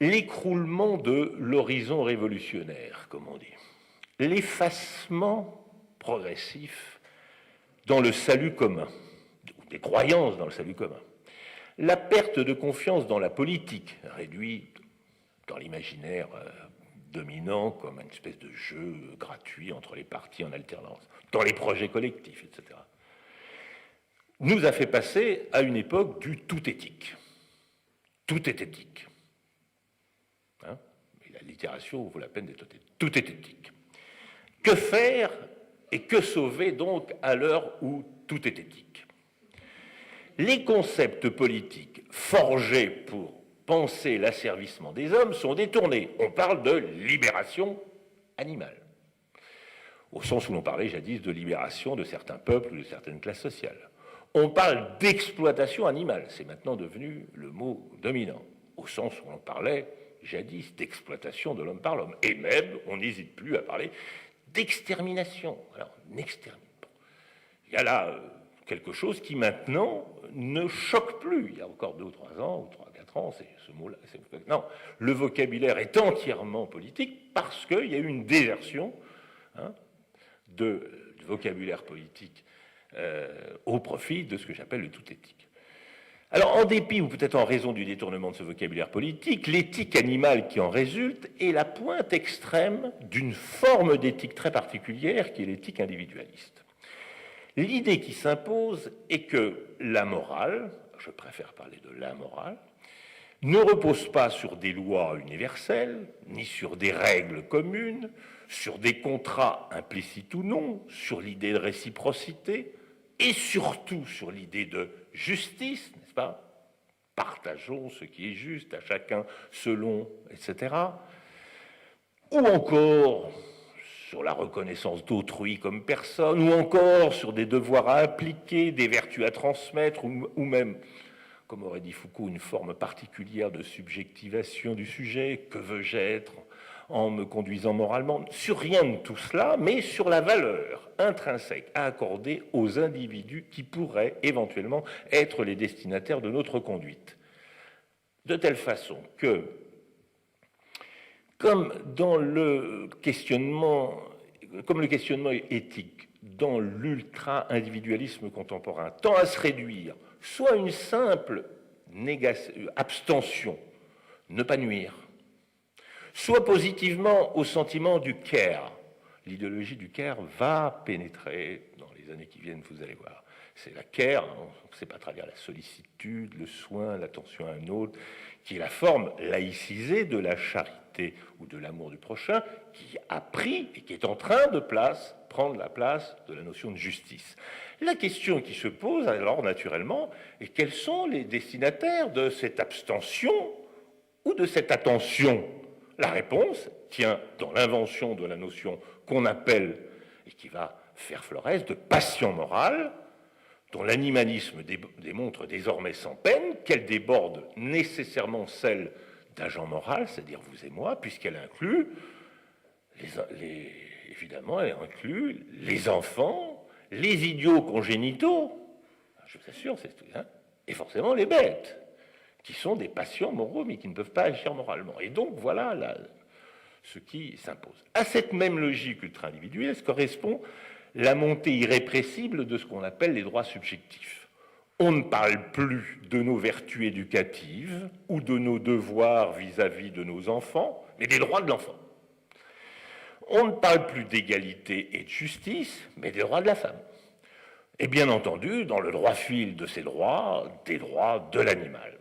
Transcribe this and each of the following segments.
l'écroulement de l'horizon révolutionnaire, comme on dit, l'effacement progressif dans le salut commun, des croyances dans le salut commun, la perte de confiance dans la politique, réduite dans l'imaginaire dominant comme une espèce de jeu gratuit entre les partis en alternance, dans les projets collectifs, etc., nous a fait passer à une époque du tout éthique. Tout est éthique. Hein? Et la littérature vaut la peine d'être tout est éthique. Que faire et que sauver donc à l'heure où tout est éthique? Les concepts politiques forgés pour penser l'asservissement des hommes sont détournés. On parle de libération animale, au sens où l'on parlait jadis de libération de certains peuples ou de certaines classes sociales. On parle d'exploitation animale, c'est maintenant devenu le mot dominant, au sens où on parlait jadis d'exploitation de l'homme par l'homme. Et même, on n'hésite plus à parler d'extermination. Alors, il y a là quelque chose qui maintenant ne choque plus. Il y a encore 2 ou 3 ans, ou 3 ou 4 ans, c'est ce mot-là. Non, le vocabulaire est entièrement politique parce qu'il y a eu une désertion du vocabulaire politique au profit de ce que j'appelle le tout éthique. Alors, en dépit, ou peut-être en raison du détournement de ce vocabulaire politique, l'éthique animale qui en résulte est la pointe extrême d'une forme d'éthique très particulière qui est l'éthique individualiste. L'idée qui s'impose est que la morale, je préfère parler de la morale, ne repose pas sur des lois universelles, ni sur des règles communes, sur des contrats implicites ou non, sur l'idée de réciprocité, et surtout sur l'idée de justice, n'est-ce pas? Partageons ce qui est juste à chacun selon, etc. Ou encore sur la reconnaissance d'autrui comme personne, ou encore sur des devoirs à appliquer, des vertus à transmettre, ou même, comme aurait dit Foucault, une forme particulière de subjectivation du sujet. Que veux-je être en me conduisant moralement? Sur rien de tout cela, mais sur la valeur intrinsèque à accorder aux individus qui pourraient éventuellement être les destinataires de notre conduite. De telle façon que, comme le questionnement éthique dans l'ultra-individualisme contemporain tend à se réduire soit une simple abstention, ne pas nuire, soit positivement au sentiment du care. L'idéologie du care va pénétrer dans les années qui viennent, vous allez voir. C'est la care, c'est pas à travers la sollicitude, le soin, l'attention à un autre, qui est la forme laïcisée de la charité ou de l'amour du prochain, qui a pris et qui est en train de prendre la place de la notion de justice. La question qui se pose alors naturellement est quels sont les destinataires de cette abstention ou de cette attention? La réponse tient dans l'invention de la notion qu'on appelle, et qui va faire florès, de passion morale, dont l'animalisme démontre désormais sans peine qu'elle déborde nécessairement celle d'agent moral, c'est-à-dire vous et moi, puisqu'elle inclut, évidemment, elle inclut les enfants, les idiots congénitaux, je vous assure, c'est tout, et forcément les bêtes, qui sont des patients moraux, mais qui ne peuvent pas agir moralement. Et donc, voilà ce qui s'impose. À cette même logique ultra-individuelle correspond la montée irrépressible de ce qu'on appelle les droits subjectifs. On ne parle plus de nos vertus éducatives ou de nos devoirs vis-à-vis de nos enfants, mais des droits de l'enfant. On ne parle plus d'égalité et de justice, mais des droits de la femme. Et bien entendu, dans le droit fil de ces droits, des droits de l'animal.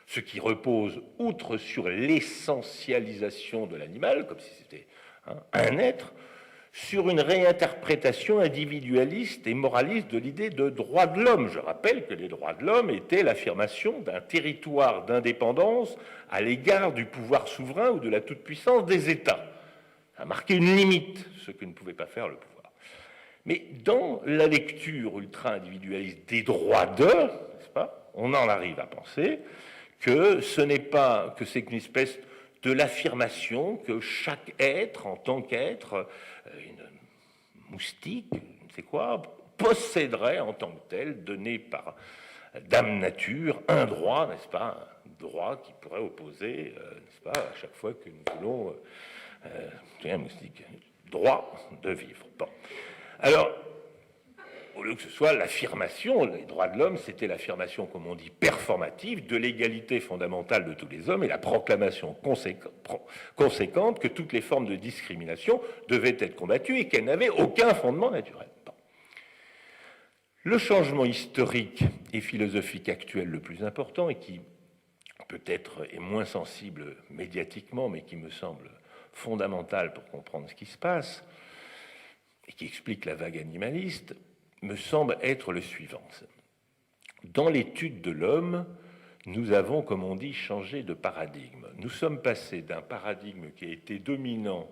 Ce qui repose, outre sur l'essentialisation de l'animal, comme si c'était un être, sur une réinterprétation individualiste et moraliste de l'idée de droits de l'homme. Je rappelle que les droits de l'homme étaient l'affirmation d'un territoire d'indépendance à l'égard du pouvoir souverain ou de la toute-puissance des États. Ça marquait une limite, ce que ne pouvait pas faire le pouvoir. Mais dans la lecture ultra-individualiste des droits n'est-ce pas, on en arrive à penser que ce n'est pas, que c'est une espèce de l'affirmation que chaque être, en tant qu'être, une moustique, je ne sais quoi, posséderait en tant que tel, donné par Dame Nature, un droit, n'est-ce pas, droit qui pourrait opposer, n'est-ce pas, à chaque fois que nous voulons un moustique, droit de vivre. Bon. Alors, au lieu que ce soit l'affirmation, les droits de l'homme, c'était l'affirmation, comme on dit, performative de l'égalité fondamentale de tous les hommes et la proclamation conséquente que toutes les formes de discrimination devaient être combattues et qu'elles n'avaient aucun fondement naturel. Bon. Le changement historique et philosophique actuel le plus important, et qui peut-être est moins sensible médiatiquement, mais qui me semble fondamental pour comprendre ce qui se passe, et qui explique la vague animaliste, me semble être le suivant. Dans l'étude de l'homme, nous avons, comme on dit, changé de paradigme. Nous sommes passés d'un paradigme qui a été dominant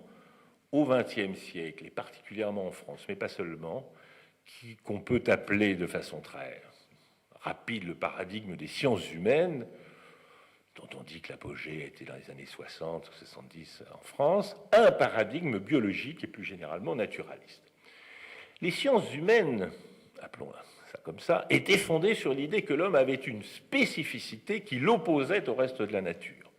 au XXe siècle, et particulièrement en France, mais pas seulement, qu'on peut appeler de façon très rapide le paradigme des sciences humaines, dont on dit que l'apogée a été dans les années 60 ou 70 en France, à un paradigme biologique et plus généralement naturaliste. Les sciences humaines, appelons ça comme ça, étaient fondées sur l'idée que l'homme avait une spécificité qui l'opposait au reste de la nature.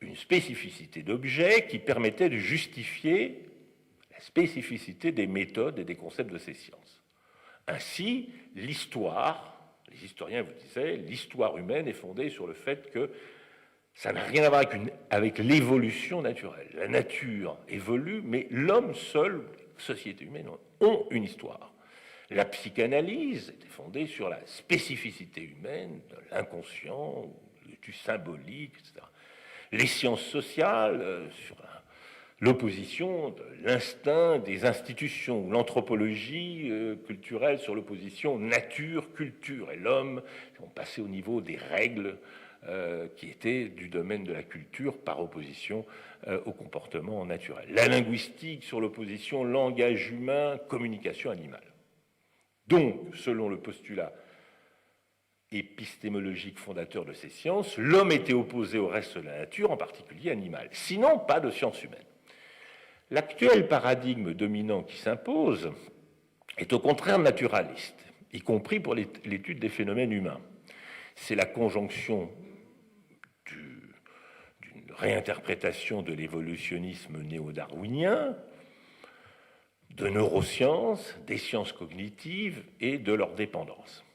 Une spécificité d'objet qui permettait de justifier la spécificité des méthodes et des concepts de ces sciences. Ainsi, l'histoire, les historiens vous disaient, l'histoire humaine est fondée sur le fait que ça n'a rien à voir avec l'évolution naturelle. La nature évolue, mais l'homme seul, les sociétés humaines, ont une histoire. La psychanalyse était fondée sur la spécificité humaine, de l'inconscient, du symbolique, etc. Les sciences sociales, sur l'opposition de l'instinct des institutions, l'anthropologie culturelle sur l'opposition nature-culture, et l'homme, on passait au niveau des règles qui étaient du domaine de la culture par opposition au comportement naturel. La linguistique sur l'opposition langage humain, communication animale. Donc, selon le postulat épistémologique fondateur de ces sciences, l'homme était opposé au reste de la nature, en particulier animal. Sinon, pas de sciences humaines. L'actuel paradigme dominant qui s'impose est au contraire naturaliste, y compris pour l'étude des phénomènes humains. C'est la conjonction d'une réinterprétation de l'évolutionnisme néo-darwinien, de neurosciences, des sciences cognitives et de leur dépendance.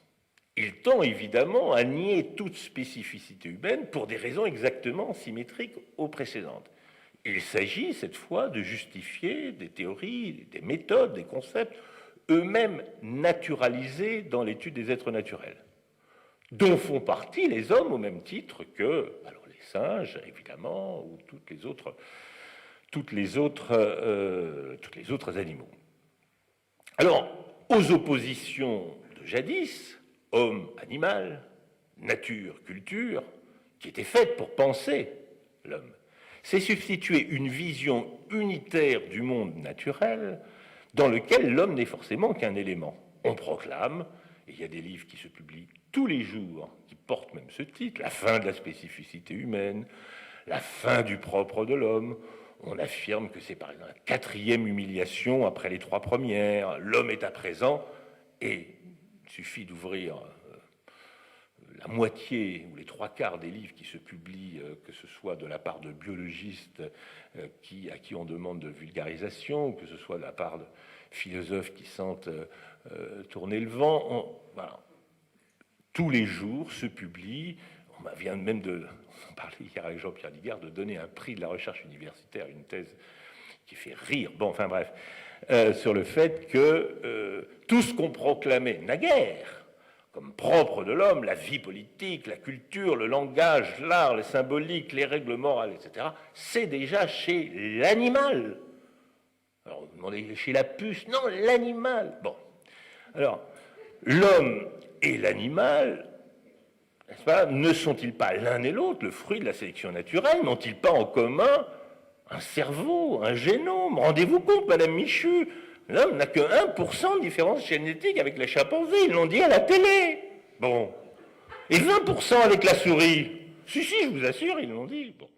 Il tend évidemment à nier toute spécificité humaine pour des raisons exactement symétriques aux précédentes. Il s'agit cette fois de justifier des théories, des méthodes, des concepts eux-mêmes naturalisés dans l'étude des êtres naturels, dont font partie les hommes au même titre que alors les singes, évidemment, ou toutes les autres animaux. Alors, aux oppositions de jadis, homme-animal, nature-culture, qui étaient faites pour penser l'homme, s'est substituée une vision unitaire du monde naturel dans lequel l'homme n'est forcément qu'un élément. On proclame, et il y a des livres qui se publient tous les jours qui portent même ce titre, la fin de la spécificité humaine, la fin du propre de l'homme. On affirme que c'est par exemple la quatrième humiliation après les trois premières, l'homme est à présent, et il suffit d'ouvrir la moitié ou les trois quarts des livres qui se publient, que ce soit de la part de biologistes à qui on demande de vulgarisation, ou que ce soit de la part de philosophes qui sentent tourner le vent. Voilà. Tous les jours se publie, on vient même on parlait hier avec Jean-Pierre Ligard, de donner un prix de la recherche universitaire, une thèse qui fait rire, bon, enfin bref, sur le fait que tout ce qu'on proclamait naguère comme propre de l'homme, la vie politique, la culture, le langage, l'art, les symboliques, les règles morales, etc., c'est déjà chez l'animal. Alors, vous demandez chez la puce, non, l'animal. Bon, alors, l'homme et l'animal, n'est-ce pas, ne sont-ils pas l'un et l'autre le fruit de la sélection naturelle? N'ont-ils pas en commun un cerveau, un génome? Rendez-vous compte, Madame Michu, l'homme n'a que 1% de différence génétique avec les chimpanzés, ils l'ont dit à la télé. Bon. Et 20% avec la souris. Si, je vous assure, ils l'ont dit. Bon.